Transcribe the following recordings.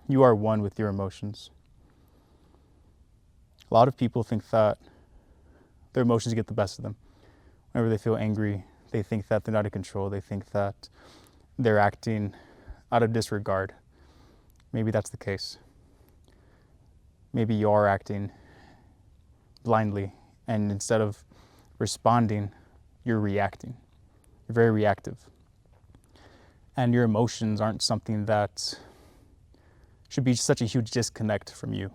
You are one with your emotions. A lot of people think that their emotions get the best of them. Whenever they feel angry, they think that they're not in control. They think that they're acting out of disregard. Maybe that's the case. Maybe you are acting blindly, and instead of responding, you're reacting. You're very reactive. And your emotions aren't something that should be such a huge disconnect from you.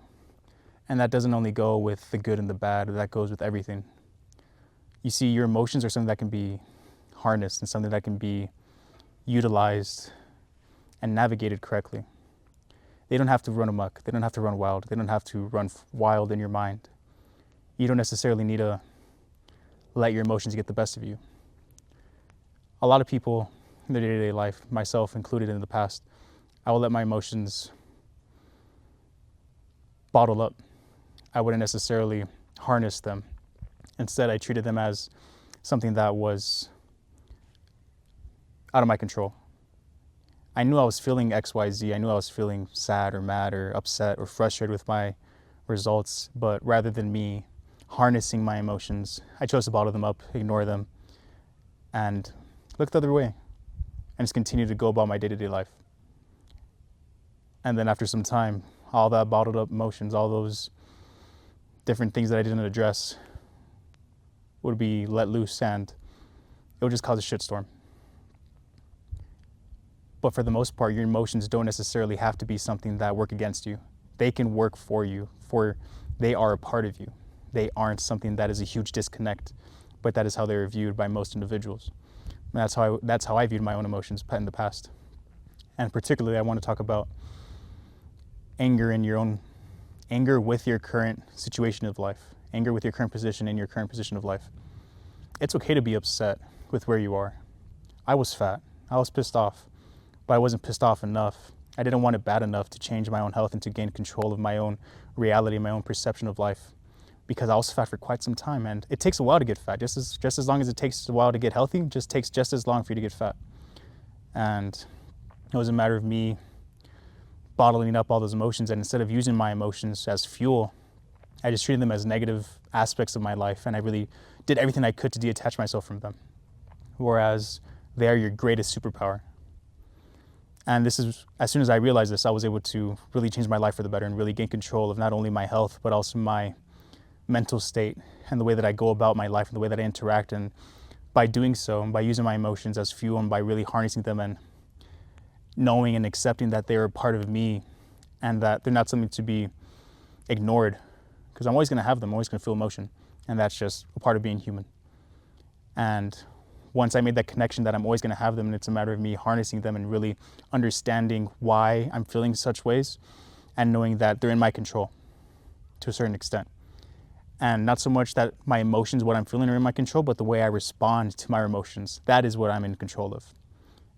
And that doesn't only go with the good and the bad, that goes with everything. You see, your emotions are something that can be harnessed and something that can be utilized and navigated correctly. They don't have to run amok. They don't have to run wild. They don't have to run wild in your mind. You don't necessarily need to let your emotions get the best of you. A lot of people in their day-to-day life, myself included in the past, I will let my emotions bottle up. I wouldn't necessarily harness them. Instead, I treated them as something that was out of my control. I knew I was feeling XYZ. I knew I was feeling sad or mad or upset or frustrated with my results, but rather than me harnessing my emotions, I chose to bottle them up, ignore them, and look the other way and just continue to go about my day-to-day life. And then after some time, all that bottled up emotions, all those different things that I didn't address would be let loose, and it would just cause a shitstorm. But for the most part, your emotions don't necessarily have to be something that work against you. They can work for you, for they are a part of you. They aren't something that is a huge disconnect, but that is how they're viewed by most individuals. And that's how I viewed my own emotions in the past. And particularly, I want to talk about anger with your current situation of life, anger with your current position in your current position of life. It's okay to be upset with where you are. I was fat. I was pissed off, but I wasn't pissed off enough. I didn't want it bad enough to change my own health and to gain control of my own reality, my own perception of life, because I was fat for quite some time. And it takes a while to get fat. Just as long as it takes a while to get healthy, it just takes just as long for you to get fat. And it was a matter of me bottling up all those emotions, and instead of using my emotions as fuel, I just treated them as negative aspects of my life, and I really did everything I could to detach myself from them. Whereas they are your greatest superpower. And this is, as soon as I realized this, I was able to really change my life for the better and really gain control of not only my health, but also my mental state and the way that I go about my life and the way that I interact. And by doing so, and by using my emotions as fuel and by really harnessing them and knowing and accepting that they're a part of me and that they're not something to be ignored, because I'm always going to have them, I'm always going to feel emotion, and that's just a part of being human. And once I made that connection that I'm always going to have them, and it's a matter of me harnessing them and really understanding why I'm feeling such ways and knowing that they're in my control to a certain extent. And not so much that my emotions, what I'm feeling, are in my control, but the way I respond to my emotions, that is what I'm in control of.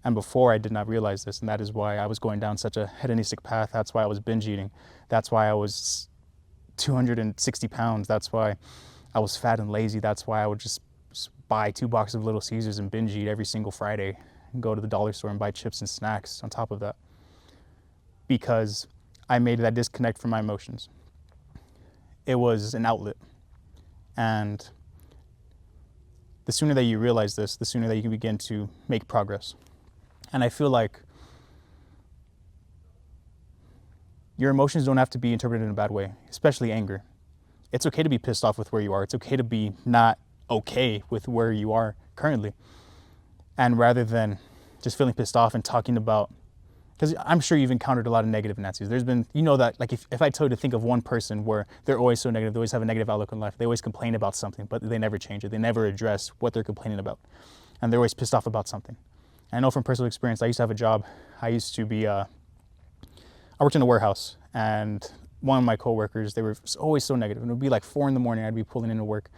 And before, I did not realize this, and that is why I was going down such a hedonistic path. That's why I was binge eating. That's why I was 260 pounds. That's why I was fat and lazy. That's why I would just buy 2 boxes of Little Caesars and binge eat every single Friday and go to the dollar store and buy chips and snacks on top of that. Because I made that disconnect from my emotions. It was an outlet. And the sooner that you realize this, the sooner that you can begin to make progress. And I feel like your emotions don't have to be interpreted in a bad way, especially anger. It's okay to be pissed off with where you are. It's okay to be not okay with where you are currently. And rather than just feeling pissed off and talking about, because I'm sure you've encountered a lot of negative Nancy's. There's been, you know that, like if I told you to think of one person where they're always so negative, they always have a negative outlook on life, they always complain about something, but they never change it. They never address what they're complaining about. And they're always pissed off about something. I know from personal experience, I used to have a job. I used to be, I worked in a warehouse, and one of my coworkers, they were always so negative. And it would be like 4 a.m, I'd be pulling into work,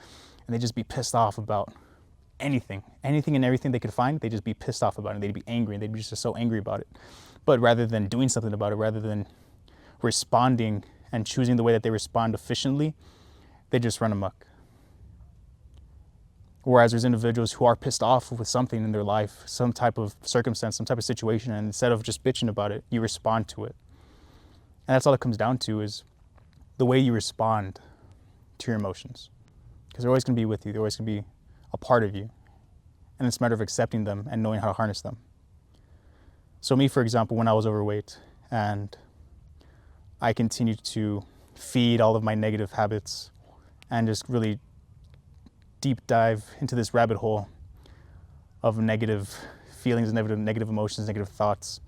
and they'd just be pissed off about anything and everything they could find. They'd just be pissed off about it. They'd be angry, and they'd be just so angry about it. But rather than doing something about it, rather than responding and choosing the way that they respond efficiently, they just run amok. Whereas there's individuals who are pissed off with something in their life, some type of circumstance, some type of situation, and instead of just bitching about it, you respond to it. And that's all it comes down to, is the way you respond to your emotions. Because they're always going to be with you. They're always going to be a part of you. And it's a matter of accepting them and knowing how to harness them. So me, for example, when I was overweight and I continued to feed all of my negative habits and just really deep dive into this rabbit hole of negative feelings, negative emotions, negative thoughts,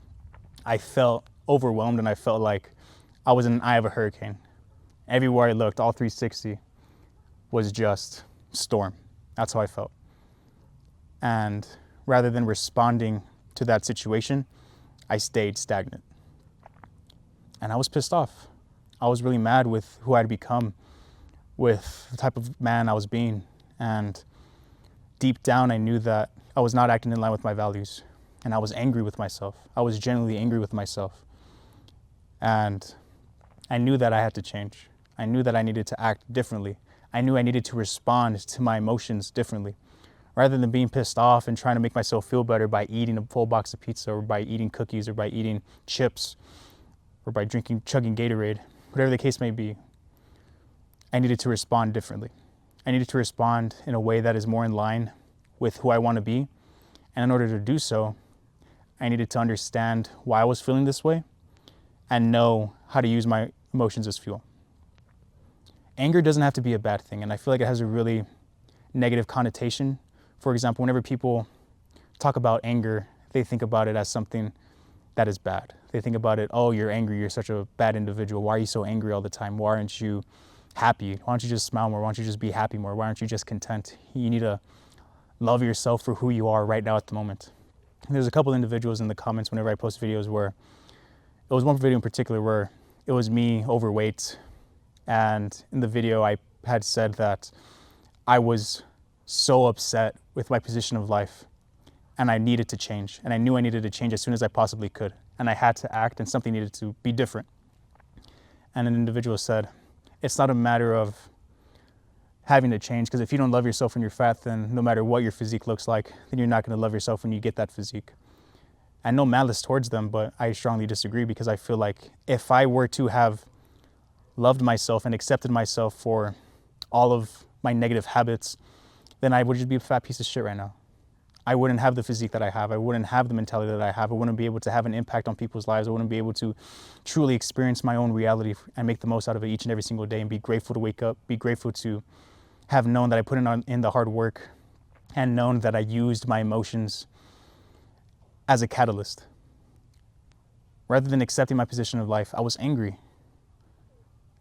I felt overwhelmed, and I felt like I was in an eye of a hurricane. Everywhere I looked, all 360 was just storm. That's how I felt. And rather than responding to that situation, I stayed stagnant. And I was pissed off. I was really mad with who I'd become, with the type of man I was being. And deep down, I knew that I was not acting in line with my values. And I was angry with myself. I was genuinely angry with myself. And I knew that I had to change. I knew that I needed to act differently. I knew I needed to respond to my emotions differently. Rather than being pissed off and trying to make myself feel better by eating a full box of pizza, or by eating cookies, or by eating chips, or by chugging Gatorade, whatever the case may be, I needed to respond differently. I needed to respond in a way that is more in line with who I want to be. And in order to do so, I needed to understand why I was feeling this way and know how to use my emotions as fuel. Anger doesn't have to be a bad thing, and I feel like it has a really negative connotation. For example, whenever people talk about anger, they think about it as something that is bad. They think about it, oh, you're angry, you're such a bad individual. Why are you so angry all the time? Why aren't you happy? Why don't you just smile more? Why don't you just be happy more? Why aren't you just content? You need to love yourself for who you are right now at the moment. And there's a couple individuals in the comments whenever I post videos where, it was one video in particular where it was me overweight, and in the video I had said that I was so upset with my position of life and I needed to change, and I knew I needed to change as soon as I possibly could, and I had to act, and something needed to be different. And an individual said, it's not a matter of having to change, because if you don't love yourself when you're fat, then no matter what your physique looks like, then you're not going to love yourself when you get that physique. And no malice towards them, but I strongly disagree, because I feel like if I were to have loved myself and accepted myself for all of my negative habits, then I would just be a fat piece of shit right now. I wouldn't have the physique that I have. I wouldn't have the mentality that I have. I wouldn't be able to have an impact on people's lives. I wouldn't be able to truly experience my own reality and make the most out of it each and every single day, and be grateful to wake up, be grateful to have known that I put in the hard work, and known that I used my emotions as a catalyst. Rather than accepting my position of life, I was angry.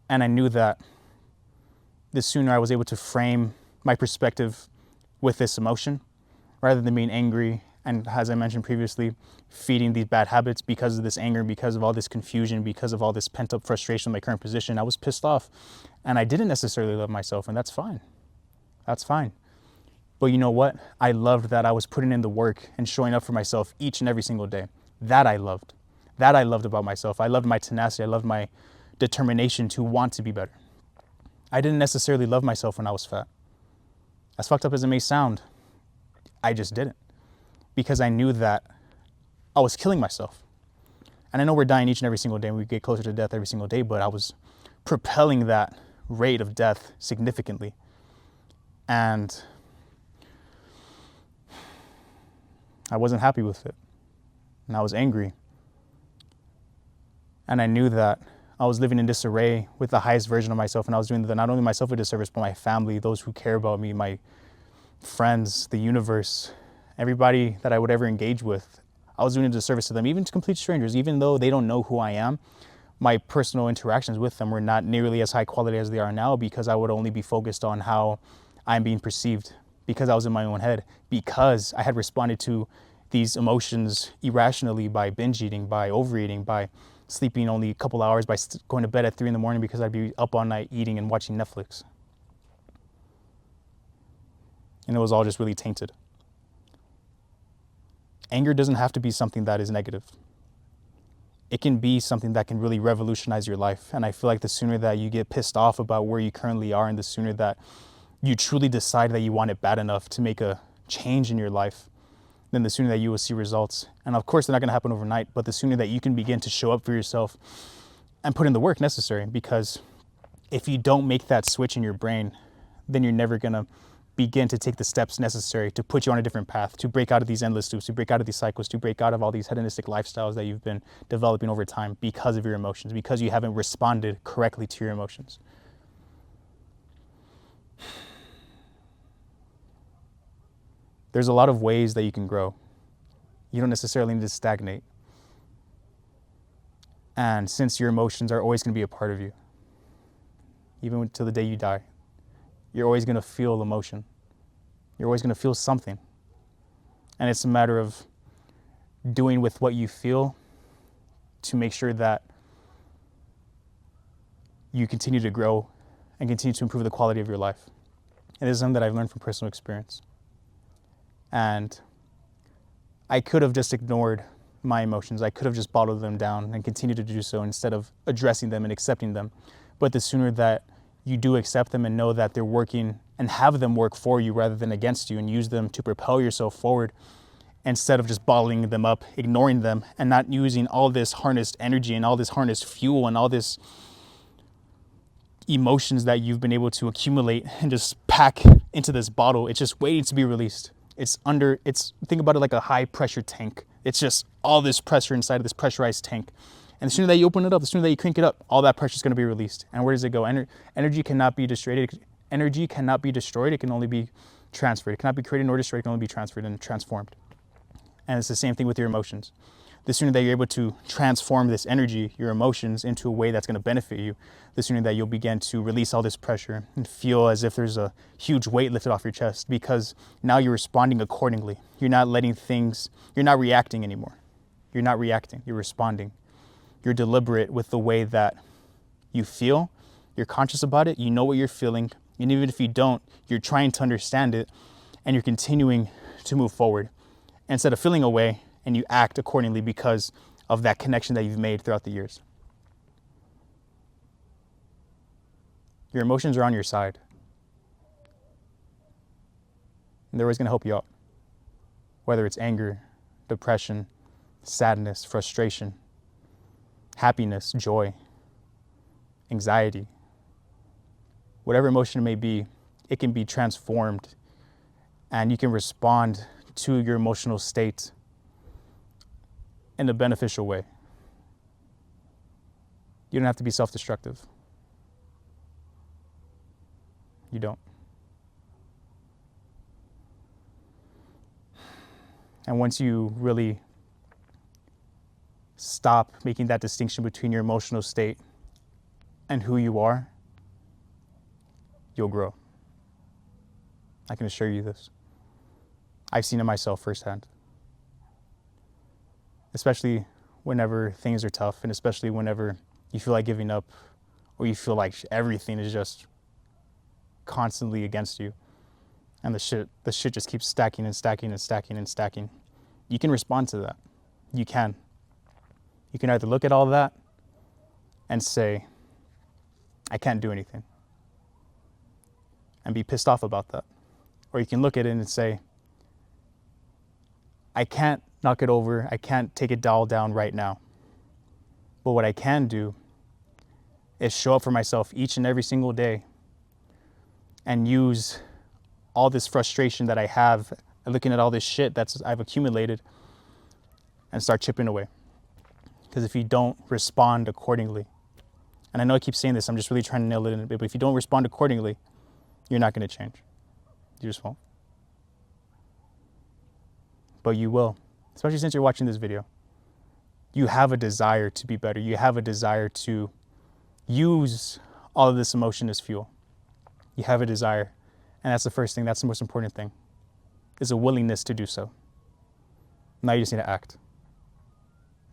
And I knew that the sooner I was able to frame my perspective with this emotion, rather than being angry and, as I mentioned previously, feeding these bad habits because of this anger, because of all this confusion, because of all this pent-up frustration in my current position, I was pissed off. And I didn't necessarily love myself, and that's fine. That's fine. But you know what? I loved that I was putting in the work and showing up for myself each and every single day. That I loved. That I loved about myself. I loved my tenacity. I loved my determination to want to be better. I didn't necessarily love myself when I was fat. As fucked up as it may sound, I just didn't. Because I knew that I was killing myself. And I know we're dying each and every single day, and we get closer to death every single day, but I was propelling that rate of death significantly. And I wasn't happy with it. And I was angry. And I knew that I was living in disarray with the highest version of myself, and I was doing not only myself a disservice, but my family, those who care about me, my friends, the universe, everybody that I would ever engage with. I was doing a disservice to them, even to complete strangers. Even though they don't know who I am, my personal interactions with them were not nearly as high quality as they are now, because I would only be focused on how I'm being perceived, because I was in my own head, because I had responded to these emotions irrationally by binge eating, by overeating, by sleeping only a couple hours, by going to bed at 3 a.m. because I'd be up all night eating and watching Netflix. And it was all just really tainted. Anger doesn't have to be something that is negative. It can be something that can really revolutionize your life. And I feel like the sooner that you get pissed off about where you currently are, and the sooner that you truly decide that you want it bad enough to make a change in your life, then the sooner that you will see results. And of course, they're not going to happen overnight, but the sooner that you can begin to show up for yourself and put in the work necessary, because if you don't make that switch in your brain, then you're never going to begin to take the steps necessary to put you on a different path, to break out of these endless loops, to break out of these cycles, to break out of all these hedonistic lifestyles that you've been developing over time because of your emotions, because you haven't responded correctly to your emotions. There's a lot of ways that you can grow. You don't necessarily need to stagnate. And since your emotions are always going to be a part of you, even until the day you die, you're always going to feel emotion. You're always going to feel something. And it's a matter of doing with what you feel to make sure that you continue to grow and continue to improve the quality of your life. And this is something that I've learned from personal experience. And I could have just ignored my emotions. I could have just bottled them down and continued to do so instead of addressing them and accepting them. But the sooner that you do accept them and know that they're working, and have them work for you rather than against you, and use them to propel yourself forward instead of just bottling them up, ignoring them, and not using all this harnessed energy and all this harnessed fuel and all this emotions that you've been able to accumulate and just pack into this bottle. It's just waiting to be released. Think about it like a high pressure tank. It's just all this pressure inside of this pressurized tank. And the sooner that you open it up, the sooner that you crank it up, all that pressure is going to be released. And where does it go? Energy cannot be destroyed. Energy cannot be destroyed. It can only be transferred. It cannot be created nor destroyed. It can only be transferred and transformed. And it's the same thing with your emotions. The sooner that you're able to transform this energy, your emotions, into a way that's going to benefit you, the sooner that you'll begin to release all this pressure and feel as if there's a huge weight lifted off your chest, because now you're responding accordingly. You're not reacting anymore. You're not reacting, you're responding. You're deliberate with the way that you feel. You're conscious about it. You know what you're feeling. And even if you don't, you're trying to understand it, and you're continuing to move forward. Instead of feeling away, and you act accordingly because of that connection that you've made throughout the years. Your emotions are on your side. And they're always going to help you out. Whether it's anger, depression, sadness, frustration, happiness, joy, anxiety, whatever emotion it may be, it can be transformed, and you can respond to your emotional state in a beneficial way. You don't have to be self-destructive. You don't. And once you really stop making that distinction between your emotional state and who you are, you'll grow. I can assure you this. I've seen it myself firsthand. Especially whenever things are tough, and especially whenever you feel like giving up, or you feel like everything is just constantly against you, and the shit just keeps stacking and stacking and stacking and stacking. You can respond to that. You can either look at all that and say, I can't do anything, and be pissed off about that. Or you can look at it and say, I can't knock it over, I can't take it all down right now. But what I can do is show up for myself each and every single day and use all this frustration that I have, looking at all this shit I've accumulated, and start chipping away. Because if you don't respond accordingly, and I know I keep saying this, I'm just really trying to nail it in a bit, but if you don't respond accordingly, you're not going to change. You just won't. But you will, especially since you're watching this video. You have a desire to be better. You have a desire to use all of this emotion as fuel. You have a desire. And that's the first thing, that's the most important thing, is a willingness to do so. Now you just need to act.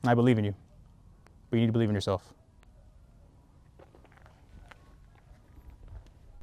And I believe in you, but you need to believe in yourself.